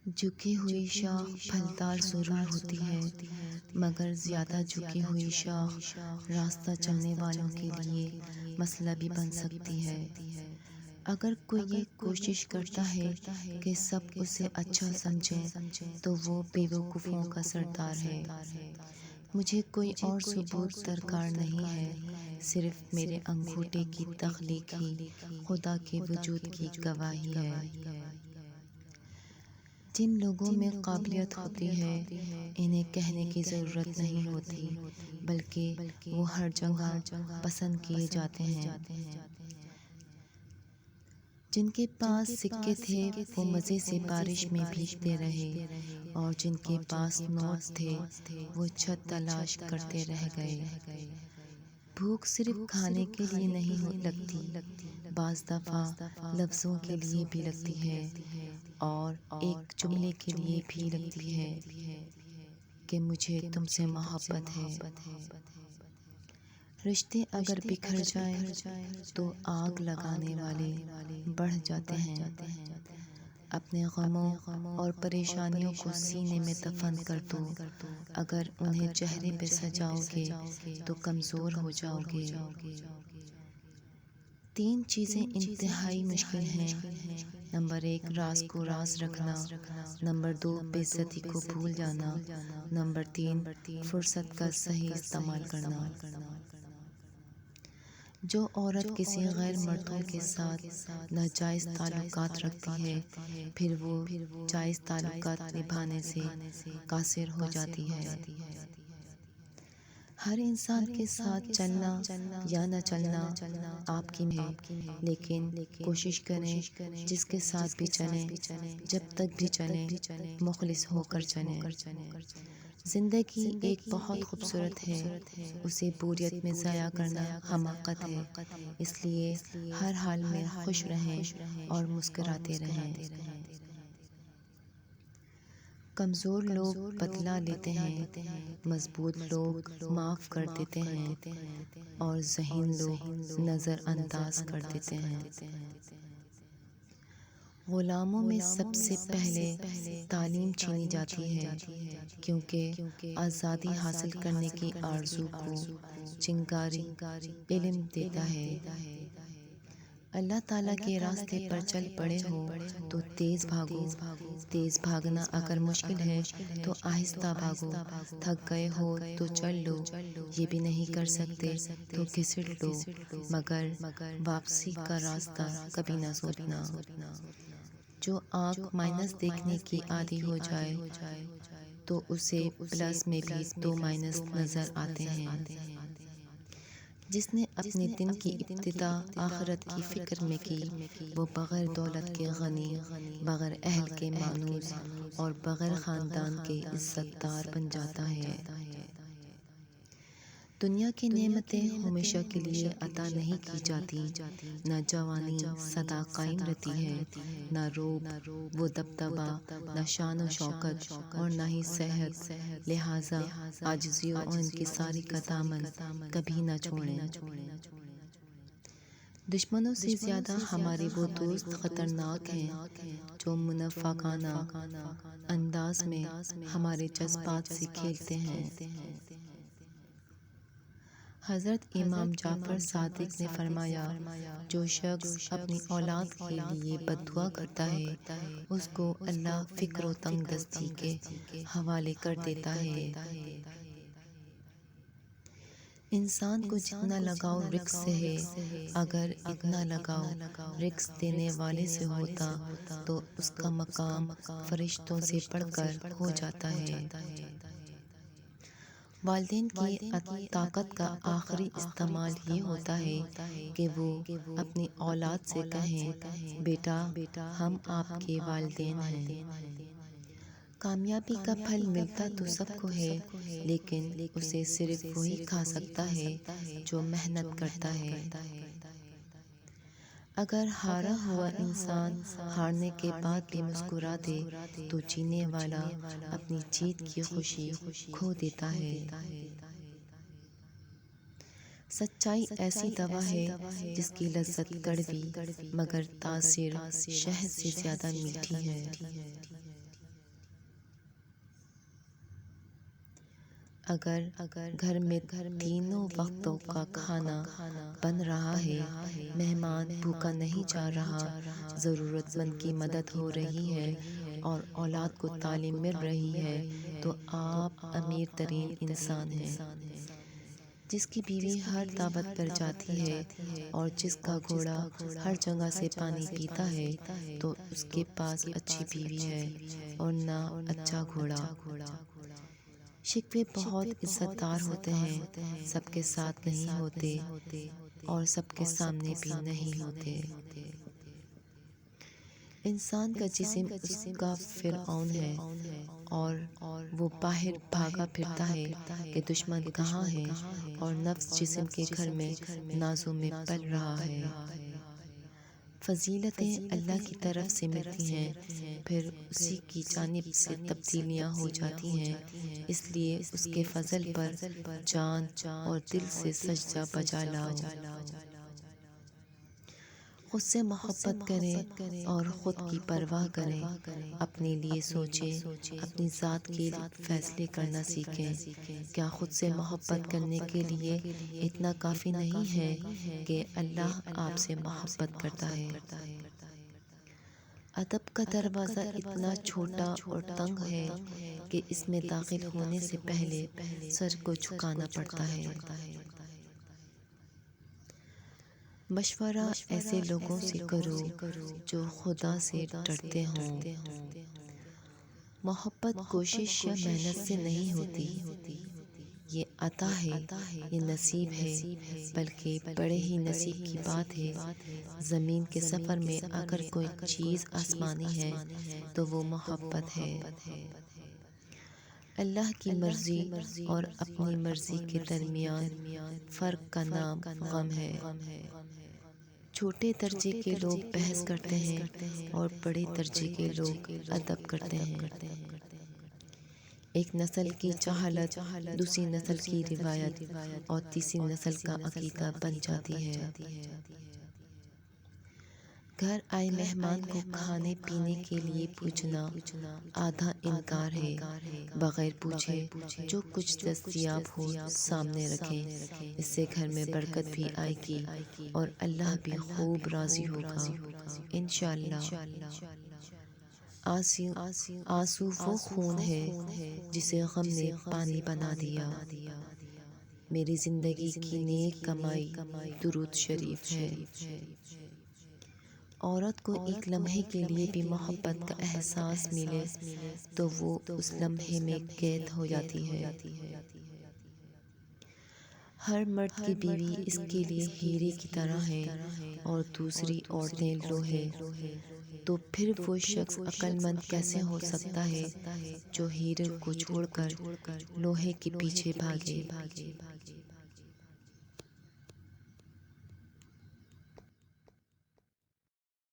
جھکی ہوئی شاخ پھلدار ضرور ہوتی ہے، مگر زیادہ جھکی ہوئی شاخ راستہ چلنے والوں کے لیے مسئلہ بھی بن سکتی ہے۔ اگر کوئی یہ کوشش کرتا ہے کہ سب اسے اچھا سمجھیں تو وہ بے وقوفوں کا سردار ہے۔ مجھے کوئی اور ثبوت درکار نہیں ہے، صرف میرے انگوٹھے کی تخلیق ہی خدا کے وجود کی گواہی ہے۔ جن لوگوں میں قابلیت ہوتی ہے انہیں کہنے کی ضرورت نہیں ہوتی، بلکہ وہ ہر جگہ پسند کیے جاتے ہیں۔ جن کے پاس سکے تھے وہ مزے سے بارش میں بھیگتے رہے، اور جن کے پاس نوٹ تھے وہ چھت تلاش کرتے رہ گئے۔ بھوک صرف کھانے کے لیے نہیں لگتی، بعض دفعہ لفظوں کے لیے بھی لگتی ہے، اور ایک جملے کے لیے بھی لگتی ہے کہ مجھے تم سے محبت ہے۔ رشتے اگر بکھر جائیں تو آگ لگانے والے بڑھ جاتے ہیں۔ اپنے غموں اور پریشانیوں کو سینے میں دفن کر دو، اگر انہیں چہرے پہ سجاؤ گے تو کمزور ہو جاؤ گے۔ تین چیزیں انتہائی مشکل ہیں۔ نمبر 1 راز کو راز رکھنا، نمبر 2 بے عزتی کو بھول جانا، نمبر 3 فرصت کا صحیح استعمال کرنا۔ جو عورت کسی غیر مردوں کے ساتھ ناجائز تعلقات رکھتی ہے پھر وہ جائز تعلقات نبھانے سے قاصر ہو جاتی ہے۔ ہر انسان کے ساتھ چلنا یا نہ چلنا آپ کی ہے، لیکن کوشش کریں جس کے ساتھ بھی چلیں، جب تک بھی چلیں مخلص ہو کر چلیں۔ زندگی ایک بہت خوبصورت ہے، اسے بوریت میں ضائع کرنا حماقت ہے، اس لیے ہر حال میں خوش رہیں اور مسکراتے رہیں۔ کمزور لوگ بدلہ لیتے ہیں، مضبوط لوگ معاف کر دیتے ہیں، اور ذہین لوگ نظر انداز کر دیتے ہیں۔ غلاموں میں سب سے پہلے تعلیم چھینی جاتی ہے، کیونکہ آزادی حاصل کرنے کی آرزو کو چنگاری علم دیتا ہے۔ اللہ تعالیٰ کے راستے پر چل پڑے ہو تو تیز بھاگو، تیز بھاگنا اگر مشکل ہے تو آہستہ بھاگو، تھک گئے ہو تو چل لو، یہ بھی نہیں کر سکتے تو گھسٹ لو، مگر واپسی کا راستہ کبھی نہ چھوڑنا۔ جو آنکھ مائنس دیکھنے کی عادی ہو جائے تو اسے پلس میں بھی 2 مائنس نظر آتے ہیں۔ جس نے اپنے دن کی ابتدا آخرت کی فکر میں کی، وہ بغیر دولت کے غنی، بغیر اہل کے مانوس، اور بغیر خاندان کے عزت دار بن جاتا ہے۔ دنیا کی نعمتیں ہمیشہ کے لیے عطا نہیں کی جاتی، نہ جوانی سدا قائم رہتی ہے، نہ روب و دبدبہ، نہ شان و شوکت، اور نہ ہی صحت، لہٰذا عاجزی اور انکساری کا دامن کبھی نہ چھوڑیں۔ دشمنوں سے زیادہ ہمارے وہ دوست خطرناک ہیں جو منافقانہ انداز میں ہمارے جذبات سے کھیلتے ہیں۔ حضرت امام جعفر صادق نے فرمایا، جو شخص اپنی اولاد کے لیے بد دعا کرتا ہے اس کو اللہ فقر و تنگ دستی کے حوالے کر دیتا ہے۔ انسان کو جتنا لگاؤ رزق سے ہے، اگر اتنا لگاؤ رزق دینے والے سے ہوتا تو اس کا مقام فرشتوں سے بڑھ کر ہو جاتا ہے۔ والدین کی طاقت کا آخری استعمال یہ ہوتا ہے کہ وہ اپنی اولاد سے کہیں، بیٹا ہم آپ کے والدین ہیں۔ کامیابی کا پھل ملتا تو سب کو ہے، لیکن اسے صرف وہی کھا سکتا ہے جو محنت کرتا ہے۔ اگر ہارا ہوا انسان ہارنے کے بعد بھی مسکرا دے تو جینے والا اپنی جیت کی خوشی کھو دیتا ہے۔ سچائی ایسی دوا ہے جس کی لذت کڑوی مگر تاثیر شہد سے زیادہ میٹھی ہے۔ اگر گھر میں تینوں وقتوں کا کھانا بن رہا ہے، مہمان بھوکا نہیں جا رہا، ضرورت مند کی مدد ہو رہی ہے اور اولاد کو تعلیم مل رہی ہے، تو آپ امیر ترین انسان ہیں۔ جس کی بیوی ہر دعوت پر جاتی ہے اور جس کا گھوڑا ہر جگہ سے پانی پیتا ہے، تو اس کے پاس اچھی بیوی ہے اور نہ اچھا گھوڑا۔ شکوے بہت عزت دار ہوتے ہیں، سب کے ساتھ نہیں ہوتے اور سب کے سامنے بھی نہیں ہوتے۔ انسان کا جسم اس کا فرعون ہے اور وہ باہر بھاگا پھرتا ہے کہ دشمن کہاں ہے، اور نفس جسم کے گھر میں نازوں میں پل رہا ہے۔ فضیلتیں اللہ کی طرف سے ملتی ہیں، پھر اسی کی جانب سے تبدیلیاں ہو جاتی ہیں، اس لیے اس کے فضل پر جان اور دل سے سجدہ بجا لاؤ۔ خود سے محبت کریں اور خود کی پرواہ کریں، اپنے لیے سوچیں، اپنی ذات کے فیصلے کرنا سیکھیں۔ کیا خود سے محبت کرنے کے لیے اتنا کافی نہیں ہے کہ اللہ آپ سے محبت کرتا ہے؟ ادب کا دروازہ اتنا چھوٹا اور تنگ ہے کہ اس میں داخل ہونے سے پہلے سر کو جھکانا پڑتا ہے۔ مشورہ ایسے لوگوں سے کرو جو خدا سے ڈرتے ہوں۔ محبت کوشش یا محنت سے نہیں ہوتی، یہ عطا ہے، یہ نصیب ہے، بلکہ بڑے ہی نصیب کی بات ہے۔ زمین کے سفر میں اگر کوئی چیز آسمانی ہے تو وہ محبت ہے۔ اللہ کی مرضی اور اپنی مرضی کے درمیان فرق کا نام غم ہے۔ چھوٹے درجے کے لوگ بحث کرتے ہیں اور بڑے درجے کے لوگ ادب کرتے ہیں۔ ایک نسل کی جہالت دوسری نسل کی روایت اور تیسری نسل کا عقیدہ بن جاتی ہے۔ گھر آئے مہمان کو کھانے پینے کے لیے پوچھنا آدھا انکار ہے۔ بغیر پوچھے جو کچھ دستیاب ہو سامنے رکھیں، اس سے گھر میں برکت بھی آئے گی اور اللہ بھی خوب راضی ہوگا انشاءاللہ۔ آنسو وہ خون ہے جسے غم نے پانی بنا دیا۔ میری زندگی کی نیک کمائی درود شریف ہے۔ عورت کو ایک لمحے کے لیے بھی محبت کا احساس ملے تو وہ اس لمحے میں قید ہو جاتی ہے۔ ہر مرد کی بیوی اس کے لیے ہیرے کی طرح ہے اور دوسری عورتیں لوہے، تو پھر وہ شخص عقل مند کیسے ہو سکتا ہے جو ہیرے کو چھوڑ کر لوہے کے پیچھے بھاگے؟